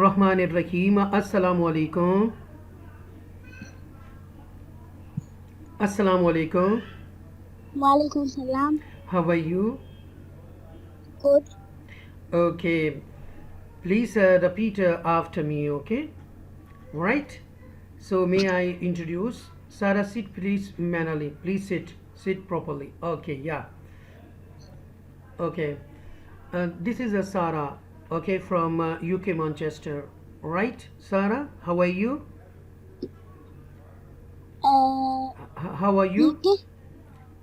Bismillahirrahmanirrahim. Assalamu alaikum. Assalamu alaikum. Walaikum salam. How are you? Good. Okay. Please repeat after me, okay? Right? So, may I introduce? Sarah, sit please manually. Please sit. Sit properly. Okay, yeah. Okay. This is Sarah, okay, from UK, Manchester. Right, Sarah? How are you? How are you? Okay.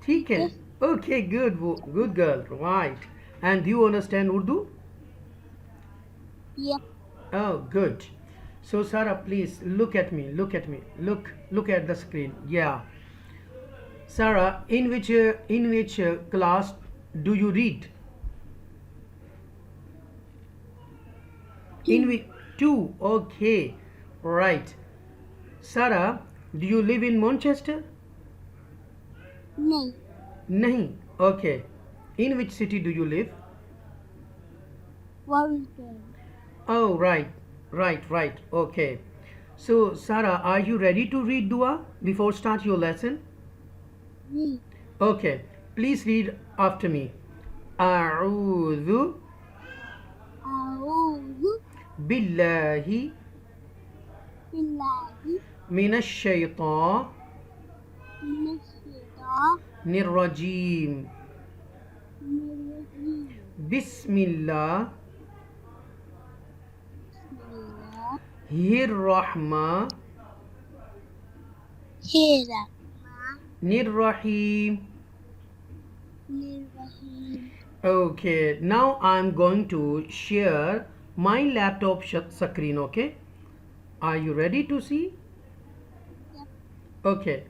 ठीक है. Okay, good, good girl. Right. And do you understand Urdu? Yeah. Oh, good. So, Sarah, please look at me. Look at me. Look at the screen. Yeah. Sarah, in which class do you read? In which two? Okay. Right. Sarah, do you live in Manchester? No. Nahi. Okay. In which city do you live? Warrington. Oh, right. Right. Okay. So, Sarah, are you ready to read dua before start your lesson? Read. Okay. Please read after me. A'udhu A'udhu billahi billahi minash shaitanir minash shaitanir rajim. rajim. Bismillah Bismillahirrahmanirrahim. Rahim. Okay, now I'm going to share my laptop screen, okay? Are you ready to see? Yep. Okay,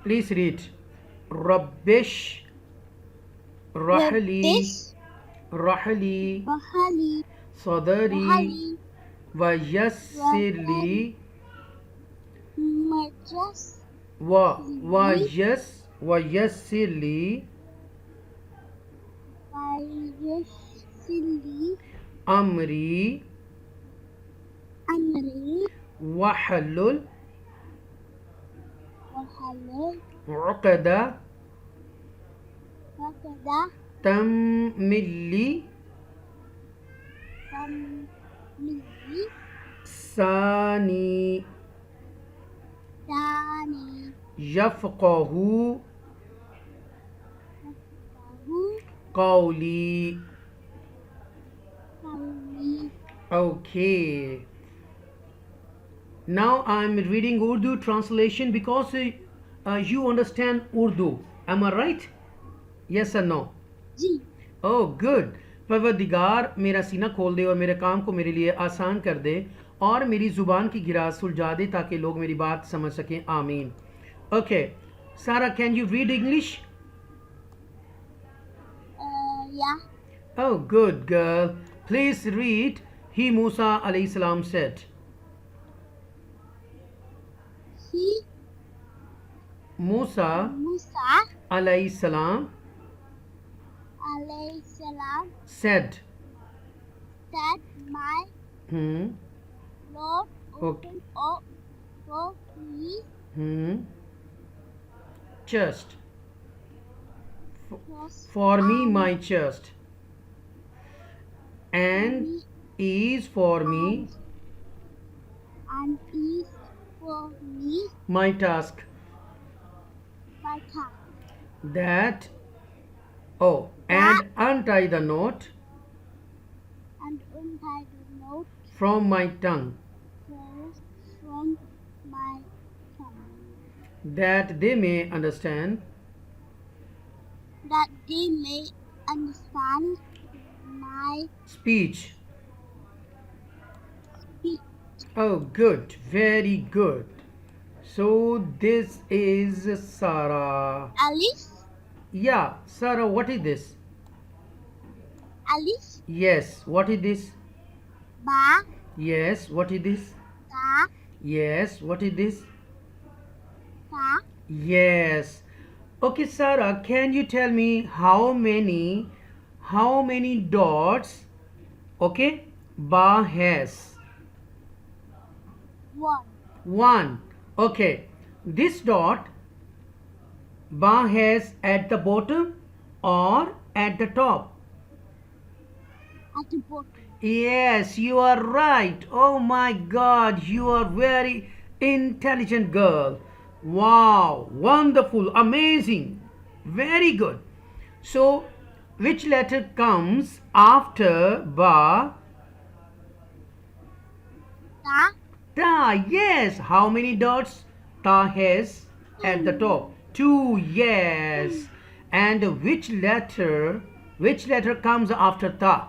please read. Rabbish Rahli Rahali Sadari Vayassirli Majas Vayassirli Vayasili Amri Amri Wahalul Wahalul Uqada Wakada Tammili Tamili Sani Dani Yafqahu Bahu Qawli. Kawi. Okay. Now I'm reading Urdu translation because you understand Urdu. Am I right? Yes or no? Ji. Oh, good. परवरदिगार मेरा सीना खोल दे और मेरे काम को मेरे लिए आसान कर दे और मेरी ज़ुबान की गिराज सुलझा दे ताकि लोग मेरी बात समझ सकें. आमीन. Okay. Sarah, can you read English? Yeah. Oh, good girl. Please read. He Musa alayhi salam said. He Musa Musa alayhi salam alayhi salam said. that my Lord Okay. opened up for me Chest. was For me, my chest. And is for me and is for me my task. my time. That. Oh, and untie the knot And untie the note from my tongue, from my tongue, that they may understand that they may understand my speech. speech. Oh, good. Very good. So, this is Sarah. Alif, Yeah, Sarah, what is this? alif, Yes, what is this? ba, Yes, what is this? ta, Yes, what is this? ta. Yes. Okay, Sarah, can you tell me how many dots, okay, Ba has? One. One. Okay. This dot Ba has at the bottom or at the top? At the bottom. Yes, you are right. Oh my God, you are very intelligent girl. Wow, wonderful, amazing, very good. So, which letter comes after Ba? Ta. Ta, yes. How many dots Ta has at the top? Two, yes. And which letter comes after Ta?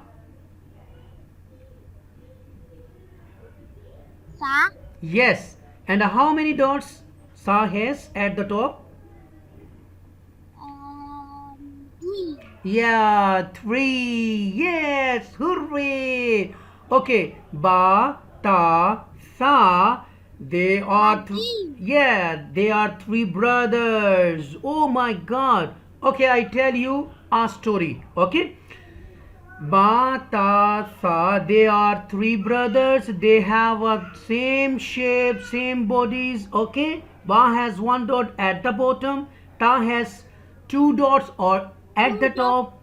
Sa. Yes. And how many dots Sa has at the top? Three. Yeah, three. Yes, hooray. Okay, Ba, Ta, Sa. They are Three. they are three brothers. Oh my God. Okay, I tell you a story. Okay. Ba, Ta, Sa, they are three brothers. They have a same shape, same bodies. Okay. Ba has one dot at the bottom. Ta has two dots or at the top.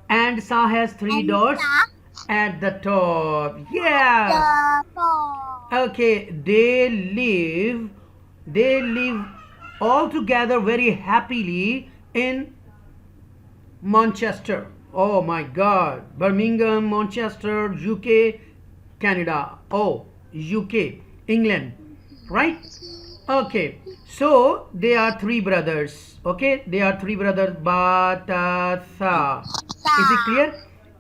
And Sa has three And dots Sa. at the top. Yes. The top. Okay. They live all together very happily in Manchester. Oh my God. Birmingham, Manchester, UK, Canada. Oh, UK, England. Right? Okay. So they are three brothers. Okay. They are three brothers. Ba, ta, sa. Is it clear?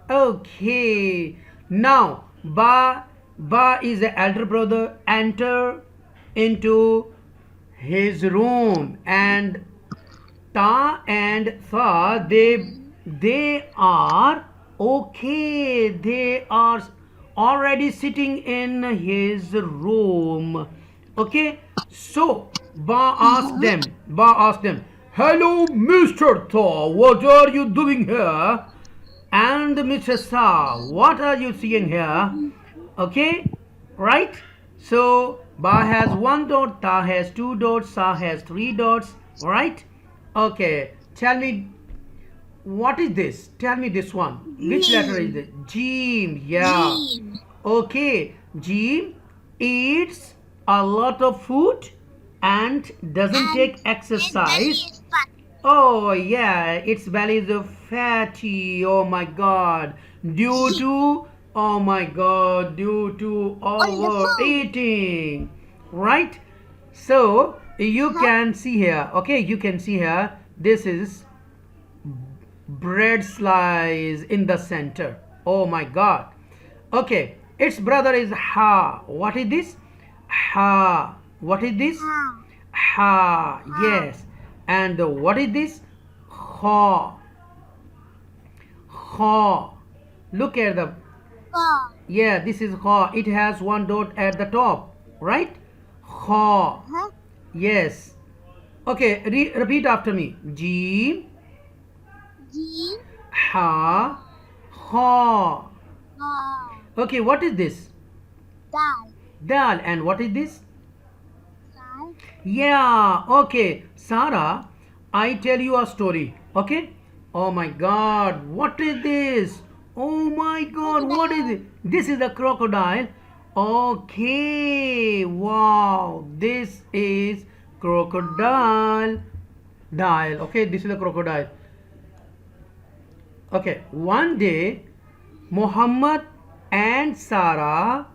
Okay. Now, Ba is the elder brother. Enter into his room, and Ta and Tha, they are okay. They are already sitting in his room. Okay. So Ba asked them, "Hello, Mr. Tha, what are you doing here? And Mr. Sa, what are you seeing here?" Okay, right? So Ba has one dot, Ta has two dots, Sa has three dots, right? Okay, tell me, what is this? Tell me this one. Which letter is it? Jim, yeah. Jim. Okay, Jim eats a lot of food and doesn't take exercise. Oh yeah, its belly is fatty. Oh my God, oh my God, due to overeating, right? So you can see here. Okay, you can see here. This is bread slice in the center. Oh my God. Okay, its brother is Ha. What is this? Ha. What is this? Ha. Yes. And what is this? Ha. Ha. Look at the. Yeah, this is Ha. It has one dot at the top, right? Ha. Yes. Okay, repeat after me. Jim, Jim. Ha, Ha. Okay, what is this? Dal. Dal. And what is this? Dal. Yeah, okay. Sarah, I tell you a story. Okay? Oh my God, what is this? Oh my God, what is it? This is a crocodile. Okay, wow, this is crocodile. Okay, this is a crocodile. Okay, one day, Muhammad and Sarah,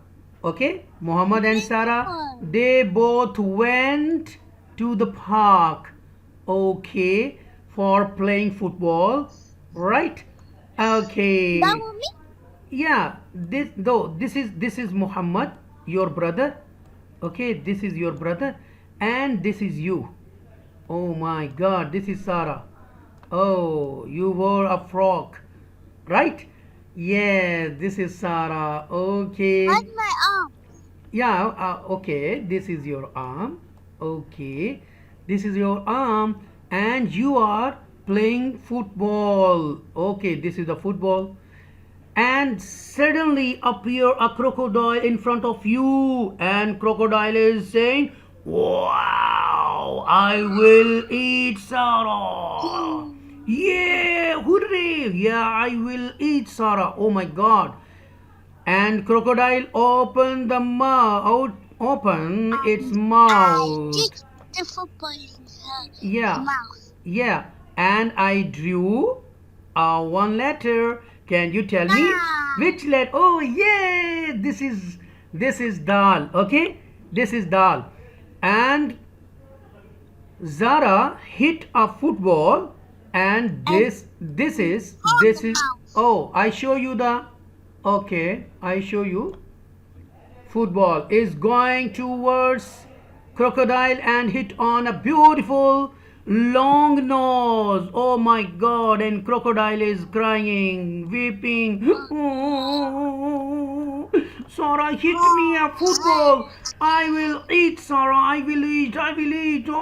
okay, Muhammad and Sarah, they both went to the park, okay, for playing football, right? Okay. That was me? Yeah, this is Muhammad, your brother. Okay, this is your brother, and this is you. Oh my God, this is Sarah. Oh, you wore a frock, right? Yeah, this is Sarah. Okay. Where's my arm? Yeah, okay. This is your arm. Okay. This is your arm, and you are playing football. Okay, this is the football. And suddenly appear a crocodile in front of you, and crocodile is saying, wow, I will eat Sarah. Yeah, hooray, yeah, I will eat Sarah. Oh my god. And crocodile open the mouth, open its I mouth. kicked the football in her Yeah, mouth. yeah, and I drew one letter. Can you tell me Ah. which letter? Oh, yeah, this is dal. Okay, this is dal, and Zara hit a football, and this is. Oh, I show you the. Okay, I show you. Football is going towards crocodile and hit on a beautiful long nose. Oh my god, and crocodile is crying, weeping. Oh, Sarah hit me a football. I will eat, Sarah. I will eat. I will eat. Oh.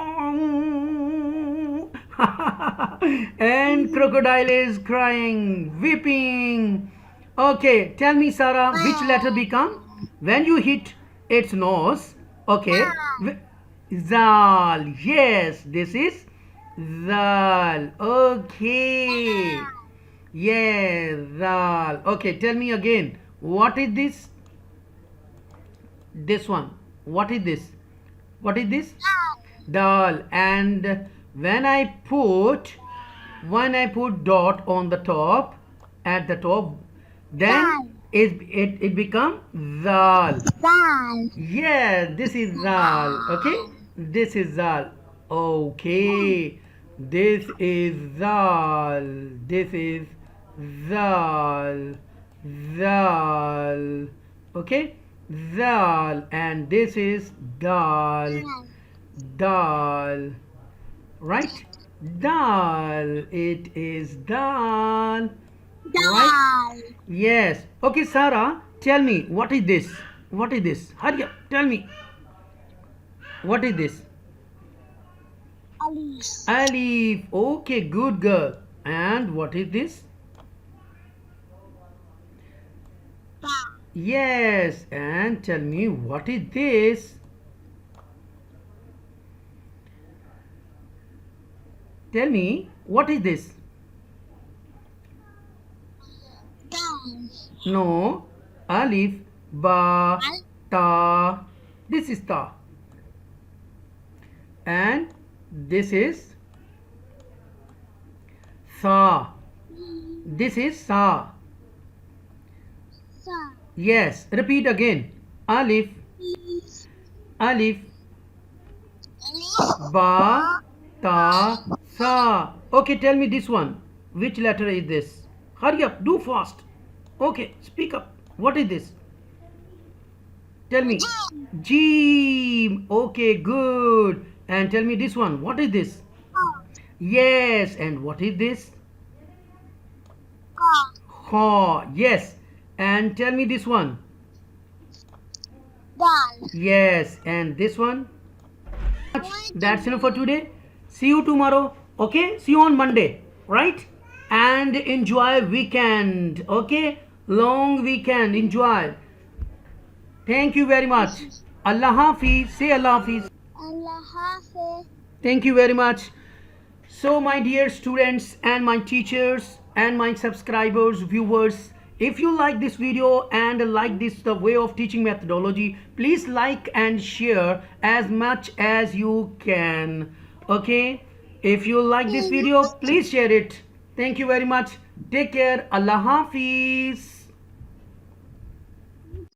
And crocodile is crying, weeping. Okay, tell me, Sarah, which letter become when you hit its nose? Okay, Zal. Yes, this is Zal. Okay, yeah, Zal. Okay, tell me again. What is this? This one. What is this? What is this? Dal. And when I put dot on the top, at the top, then it become zal. Dal. Yeah, this is zal. Okay, this is zal. Okay, this is zal. This is zal. Zal. Okay, zal, and this is dal. Dal. Right? Dal. It is dal. Right? Dal. Yes. Okay, Sarah, tell me, what is this? What is this? Hurry up, tell me. What is this? Alice. Alif. Okay, good girl. And what is this? Ba. Yes. And tell me, what is this? Tell me, what is this? Dal. No. Alif, ba, Al. ta. This is ta. And this is sa. This is sa. Sa. Yes. Repeat again. Alif, Is. alif, Alice. ba, ta, sa. Okay, tell me this one. Which letter is this? Hurry up, do fast. Okay, speak up. What is this? Tell me. Jeem. Okay, good. And tell me this one. What is this? Ka. Yes. And what is this? Ka. Ha. Yes. And tell me this one. Dal. Yes. And this one? That's enough for today. See you tomorrow. Okay? See you on Monday. Right? And enjoy weekend. Okay? Long weekend. Enjoy. Thank you very much. Allah Hafiz. Say Allah Hafiz. Allah Hafiz. Thank you very much. So, my dear students and my teachers and my subscribers, viewers, if you like this video and like this the way of teaching methodology, please like and share as much as you can. Okay? If you like this video, please share it. Thank you very much. Take care. Allah Hafiz.